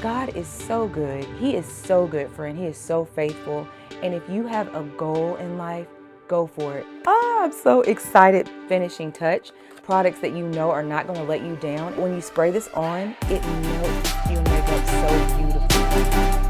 God is so good. He is so good, friend. He is so faithful. And if you have a goal in life, go for it. I'm so excited. Finishing touch. Products that you know are not going to let you down. When you spray this on, it melts your makeup so beautifully.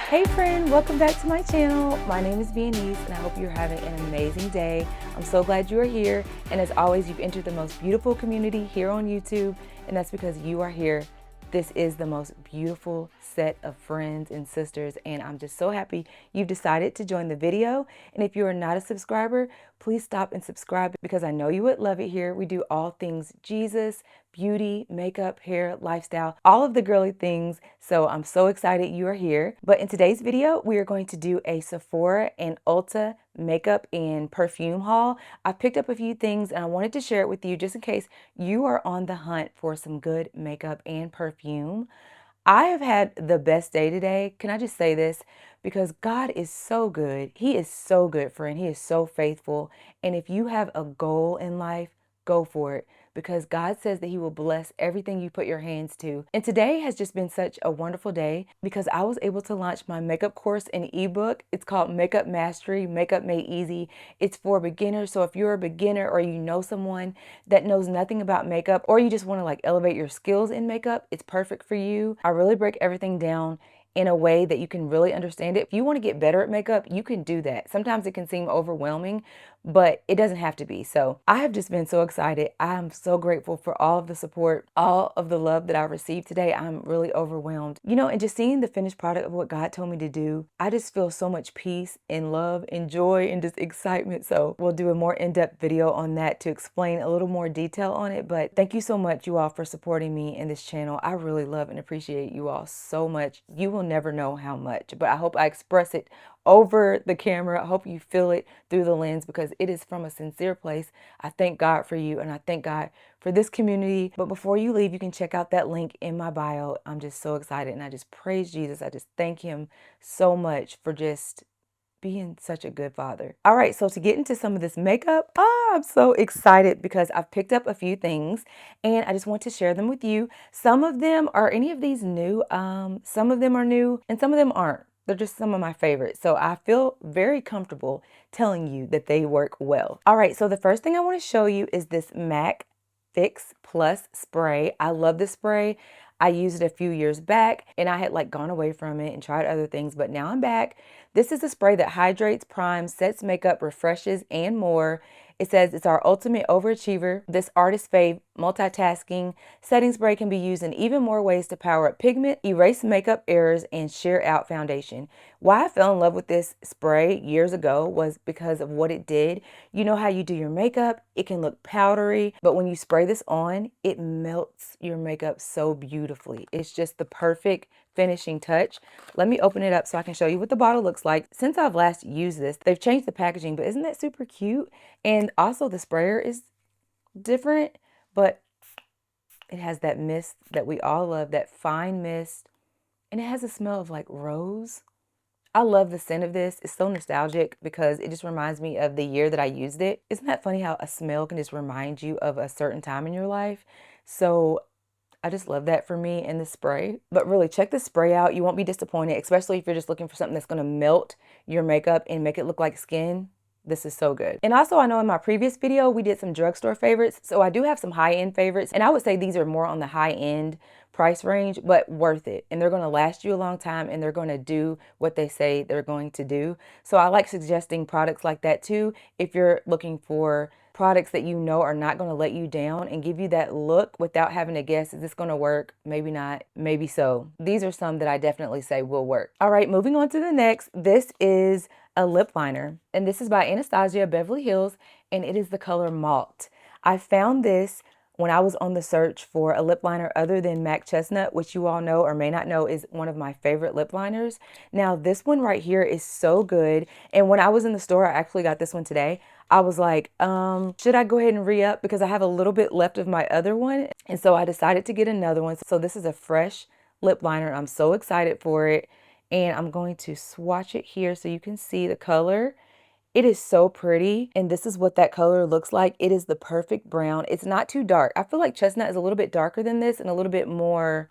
Hey friend, welcome back to my channel. My name is Viennese and I hope you're having an amazing day. I'm so glad you are here. And as always, you've entered the most beautiful community here on YouTube. And that's because you are here. This is the most beautiful set of friends and sisters, and I'm just so happy you've decided to join the video. And if you are not a subscriber, please stop and subscribe because I know you would love it here. We do all things Jesus, beauty, makeup, hair, lifestyle, all of the girly things. So I'm so excited you are here. But in today's video, we are going to do a Sephora and Ulta makeup and perfume haul. I picked up a few things and I wanted to share it with you just in case you are on the hunt for some good makeup and perfume. I have had the best day today. Can I just say this? Because God is so good. He is so good, friend. He is so faithful. And if you have a goal in life, go for it. Because God says that He will bless everything you put your hands to. And today has just been such a wonderful day because I was able to launch my makeup course and ebook. It's called Makeup Mastery, Makeup Made Easy. It's for beginners. So if you're a beginner or you know someone that knows nothing about makeup or you just want to like elevate your skills in makeup, it's perfect for you. I really break everything down in a way that you can really understand it. If you want to get better at makeup, you can do that. Sometimes it can seem overwhelming, but it doesn't have to be. So I have just been so excited. I'm so grateful for all of the support, all of the love that I received today. I'm really overwhelmed. And just seeing the finished product of what God told me to do, I just feel so much peace and love and joy and just excitement. So we'll do a more in-depth video on that to explain a little more detail on it. But thank you so much, you all, for supporting me in this channel. I really love and appreciate you all so much. You will never know how much, but I hope I express it over the camera. I hope you feel it through the lens because it is from a sincere place. I thank God for you and I thank God for this community. But before you leave, you can check out that link in my bio. I'm just so excited and I just praise Jesus. I just thank Him so much for just being such a good father. All right, so to get into some of this makeup, I'm so excited because I've picked up a few things and I just want to share them with you. Some of them are any of these new, some of them are new and some of them aren't. They're just some of my favorites. So I feel very comfortable telling you that they work well. All right, so the first thing I want to show you is this MAC Fix Plus spray. I love this spray. I used it a few years back and I had like gone away from it and tried other things, but now I'm back. This is a spray that hydrates, primes, sets makeup, refreshes, and more. It says it's our ultimate overachiever. This artist fave multitasking setting spray can be used in even more ways to power up pigment, erase makeup errors, and sheer out foundation. Why I fell in love with this spray years ago was because of what it did. You know how you do your makeup, it can look powdery, but when you spray this on, it melts your makeup so beautifully. It's just the perfect finishing touch. Let me open it up so I can show you what the bottle looks like. Since I've last used this, they've changed the packaging, but isn't that super cute? And also the sprayer is different, but it has that mist that we all love, that fine mist, and it has a smell of like rose. I love the scent of this. It's so nostalgic because it just reminds me of the year that I used it. Isn't that funny how a smell can just remind you of a certain time in your life? So I just love that for me in the spray. But really, check the spray out. You won't be disappointed, especially if you're just looking for something that's going to melt your makeup and make it look like skin. This is so good. And also, I know in my previous video, we did some drugstore favorites. So I do have some high-end favorites. And I would say these are more on the high-end price range, but worth it. And they're going to last you a long time and they're going to do what they say they're going to do. So I like suggesting products like that too if you're looking for products that you know are not going to let you down and give you that look without having to guess, is this going to work? Maybe not, maybe so. These are some that I definitely say will work. All right, moving on to the next. This is a lip liner, and this is by Anastasia, Beverly Hills, and it is the color Malt. I found this when I was on the search for a lip liner other than MAC Chestnut, which you all know or may not know is one of my favorite lip liners. Now, this one right here is so good, and when I was in the store, I actually got this one today. I was like, should I go ahead and re-up because I have a little bit left of my other one? And so I decided to get another one. So this is a fresh lip liner. I'm so excited for it. And I'm going to swatch it here so you can see the color. It is so pretty, and this is what that color looks like. It is the perfect brown. It's not too dark. I feel like chestnut is a little bit darker than this and a little bit more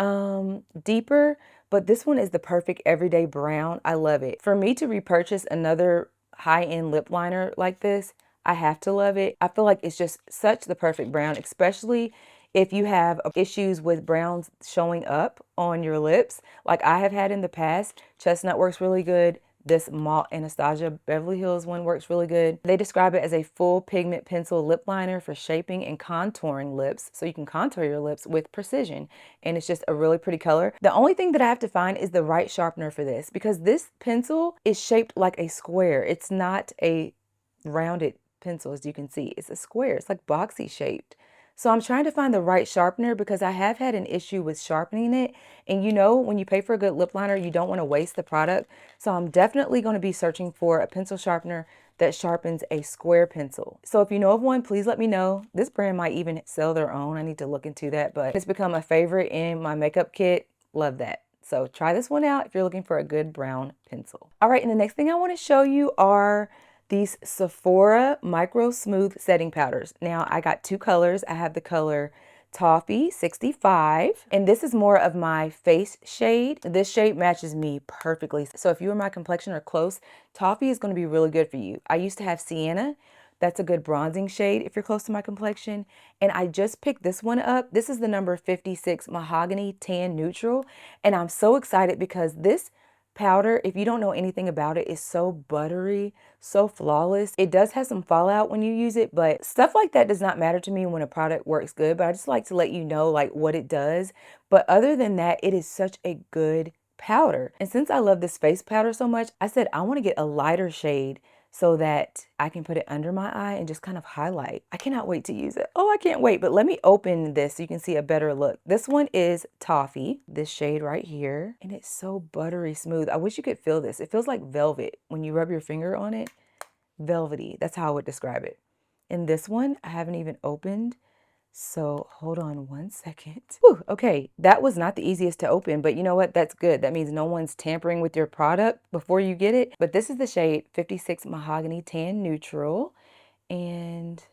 deeper, but this one is the perfect everyday brown. I love it. For me to repurchase another high-end lip liner like this, I have to love it. I feel like it's just such the perfect brown, especially if you have issues with browns showing up on your lips like I have had in the past. Chestnut works really good. This Malt Anastasia Beverly Hills one works really good. They describe it as a full pigment pencil lip liner for shaping and contouring lips, so you can contour your lips with precision. And it's just a really pretty color. The only thing that I have to find is the right sharpener for this, because this pencil is shaped like a square. It's not a rounded pencil, as you can see. It's a square. It's like boxy shaped. So I'm trying to find the right sharpener because I have had an issue with sharpening it. And you know, when you pay for a good lip liner, you don't want to waste the product. So I'm definitely going to be searching for a pencil sharpener that sharpens a square pencil. So if you know of one, please let me know. This brand might even sell their own. I need to look into that, but it's become a favorite in my makeup kit. Love that. So try this one out if you're looking for a good brown pencil. All right, and the next thing I want to show you are these Sephora Microsmooth setting powders. Now I got two colors. I have the color Toffee 65, and this is more of my face shade. This shade matches me perfectly. So if you or my complexion are close, Toffee is going to be really good for you. I used to have Sienna. That's a good bronzing shade if you're close to my complexion. And I just picked this one up. This is the number 56 Mahogany Tan Neutral. And I'm so excited because this powder, if you don't know anything about it, is so buttery, so flawless. It does have some fallout when you use it, but stuff like that does not matter to me when a product works good. But I just like to let you know like what it does. But other than that, it is such a good powder. And since I love this face powder so much, I said I want to get a lighter shade so that I can put it under my eye and just kind of highlight. I cannot wait to use it. Oh, I can't wait. But let me open this so you can see a better look. This one is Toffee, this shade right here. And it's so buttery smooth. I wish you could feel this. It feels like velvet when you rub your finger on it. Velvety. That's how I would describe it. And this one, I haven't even opened. So hold on one second. Whew, okay, that was not the easiest to open, but you know what? That's good. That means no one's tampering with your product before you get it. But this is the shade 56 Mahogany Tan Neutral. And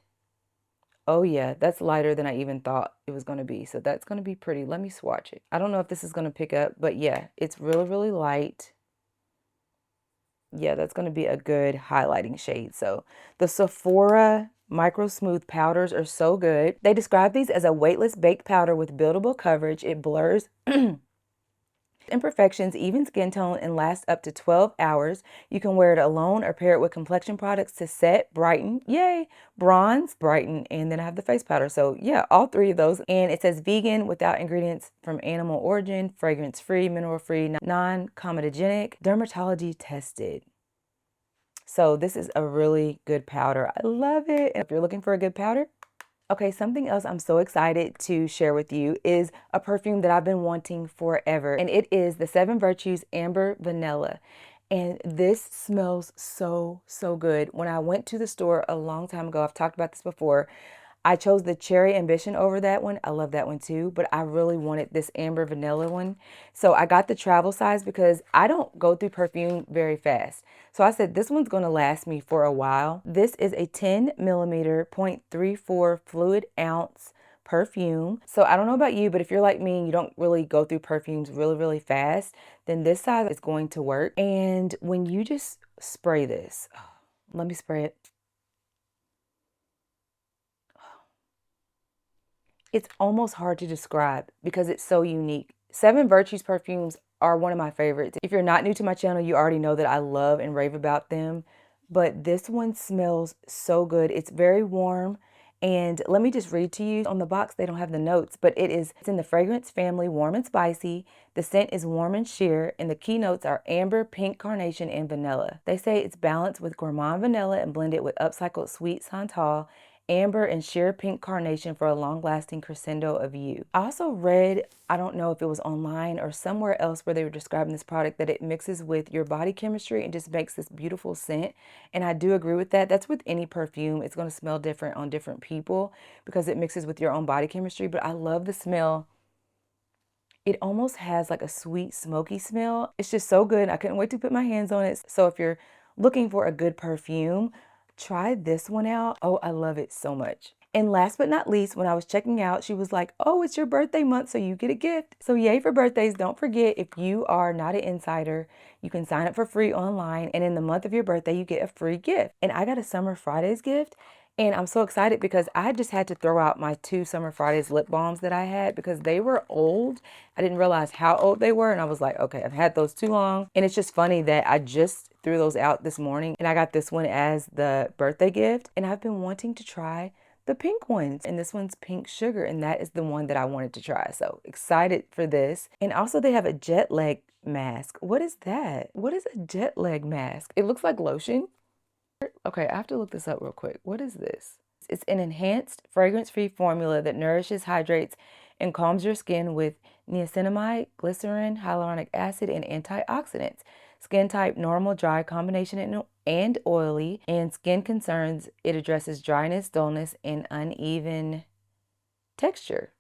oh yeah, that's lighter than I even thought it was going to be. So that's going to be pretty. Let me swatch it. I don't know if this is going to pick up, but yeah, it's really, really light. Yeah, that's going to be a good highlighting shade. So the Sephora Microsmooth powders are so good. They describe these as a weightless baked powder with buildable coverage. It blurs imperfections, even skin tone, and lasts up to 12 hours. You can wear it alone or pair it with complexion products to set, brighten, yay, bronze, brighten, and then I have the face powder. So yeah, all three of those. And it says vegan, without ingredients from animal origin, fragrance-free, mineral-free, non-comedogenic, dermatology tested. So this is a really good powder. I love it. And if you're looking for a good powder, okay, something else I'm so excited to share with you is a perfume that I've been wanting forever. And it is the Seven Virtues Amber Vanilla. And this smells so, so good. When I went to the store a long time ago, I've talked about this before, I chose the Cherry Ambition over that one. I love that one too, but I really wanted this Amber Vanilla one. So I got the travel size because I don't go through perfume very fast. So I said, this one's gonna last me for a while. This is a 10 millimeter 0.34 fluid ounce perfume. So I don't know about you, but if you're like me and you don't really go through perfumes really, really fast, then this size is going to work. And when you just spray this, let me spray it. It's almost hard to describe because it's so unique. Seven Virtues perfumes are one of my favorites. If you're not new to my channel, you already know that I love and rave about them. But this one smells so good. It's very warm. And let me just read to you. On the box, they don't have the notes, but it's in the fragrance family, warm and spicy. The scent is warm and sheer, and the key notes are amber, pink carnation, and vanilla. They say it's balanced with gourmand vanilla and blended with upcycled sweet santal, amber, and sheer pink carnation for a long-lasting crescendo of you. I also read, I don't know if it was online or somewhere else where they were describing this product, that it mixes with your body chemistry and just makes this beautiful scent. And I do agree with that. That's with any perfume. It's going to smell different on different people because it mixes with your own body chemistry. But I love the smell. It almost has like a sweet, smoky smell. It's just so good. I couldn't wait to put my hands on it. So if you're looking for a good perfume, try this one out. Oh, I love it so much. And last but not least, when I was checking out, she was like, oh, it's your birthday month, so you get a gift. So yay for birthdays. Don't forget, if you are not an insider, you can sign up for free online. And in the month of your birthday, you get a free gift. And I got a Summer Fridays gift. And I'm so excited because I just had to throw out my 2 Summer Fridays lip balms that I had because they were old. I didn't realize how old they were. And I was like, okay, I've had those too long. And it's just funny that I just threw those out this morning. And I got this one as the birthday gift. And I've been wanting to try the pink ones, and this one's pink sugar, and that is the one that I wanted to try. So excited for this. And also they have a jet lag mask. What is that? What is a jet lag mask? It looks like lotion. Okay, I have to look this up real quick. What is this? It's an enhanced fragrance-free formula that nourishes, hydrates, and calms your skin with niacinamide, glycerin, hyaluronic acid, and antioxidants. Skin type normal, dry, combination and oily, and skin concerns. It addresses dryness, dullness, and uneven texture.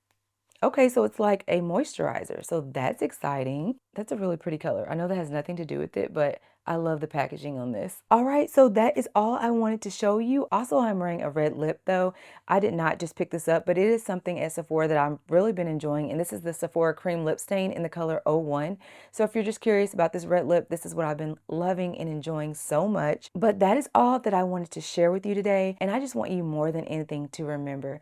Okay, so it's like a moisturizer. So that's exciting. That's a really pretty color. I know that has nothing to do with it, but I love the packaging on this. All right, so that is all I wanted to show you. Also, I'm wearing a red lip though. I did not just pick this up, but it is something at Sephora that I've really been enjoying. And this is the Sephora Cream Lip Stain in the color 01. So if you're just curious about this red lip, this is what I've been loving and enjoying so much. But that is all that I wanted to share with you today. And I just want you more than anything to remember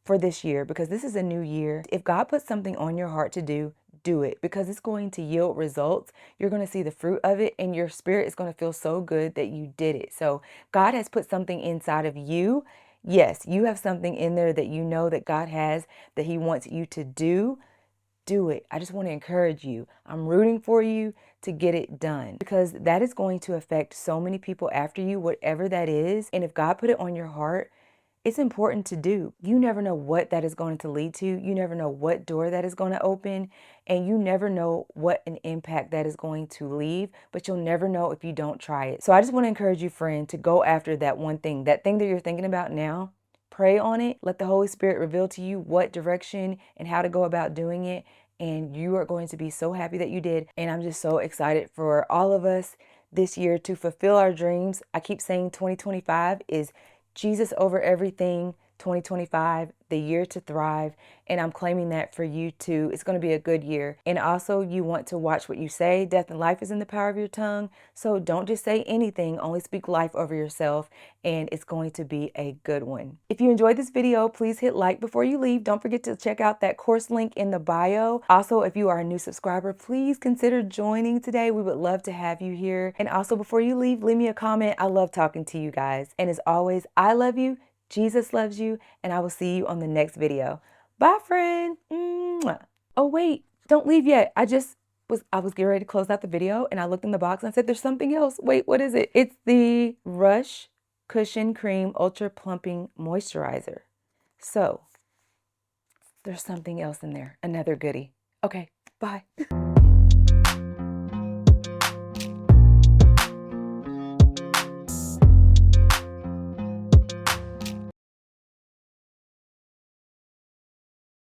for this year, because this is a new year. If God puts something on your heart to do it, because it's going to yield results. You're going to see the fruit of it, and your spirit is going to feel so good that you did it. So God has put something inside of you. Yes, you have something in there that you know that God has, that he wants you to do. Do it. I just want to encourage you. I'm rooting for you to get it done, because that is going to affect so many people after you, whatever that is. And if God put it on your heart, it's important to do. You never know what that is going to lead to. You never know what door that is going to open. And you never know what an impact that is going to leave. But you'll never know if you don't try it. So I just want to encourage you, friend, to go after that one thing. That thing that you're thinking about now. Pray on it. Let the Holy Spirit reveal to you what direction and how to go about doing it. And you are going to be so happy that you did. And I'm just so excited for all of us this year to fulfill our dreams. I keep saying 2025 is Jesus over everything. 2025, the year to thrive. And I'm claiming that for you too. It's going to be a good year. And also, you want to watch what you say. Death and life is in the power of your tongue. So don't just say anything, only speak life over yourself. And it's going to be a good one. If you enjoyed this video, please hit like before you leave. Don't forget to check out that course link in the bio. Also, if you are a new subscriber, please consider joining today. We would love to have you here. And also, before you leave me a comment. I love talking to you guys. And as always, I love you. Jesus loves you, and I will see you on the next video. Bye, friend. Mwah. Oh, wait, don't leave yet. I was getting ready to close out the video, and I looked in the box and I said, there's something else. Wait, what is it? It's the Rush Cushion Cream Ultra Plumping Moisturizer. So there's something else in there, another goodie. Okay, bye.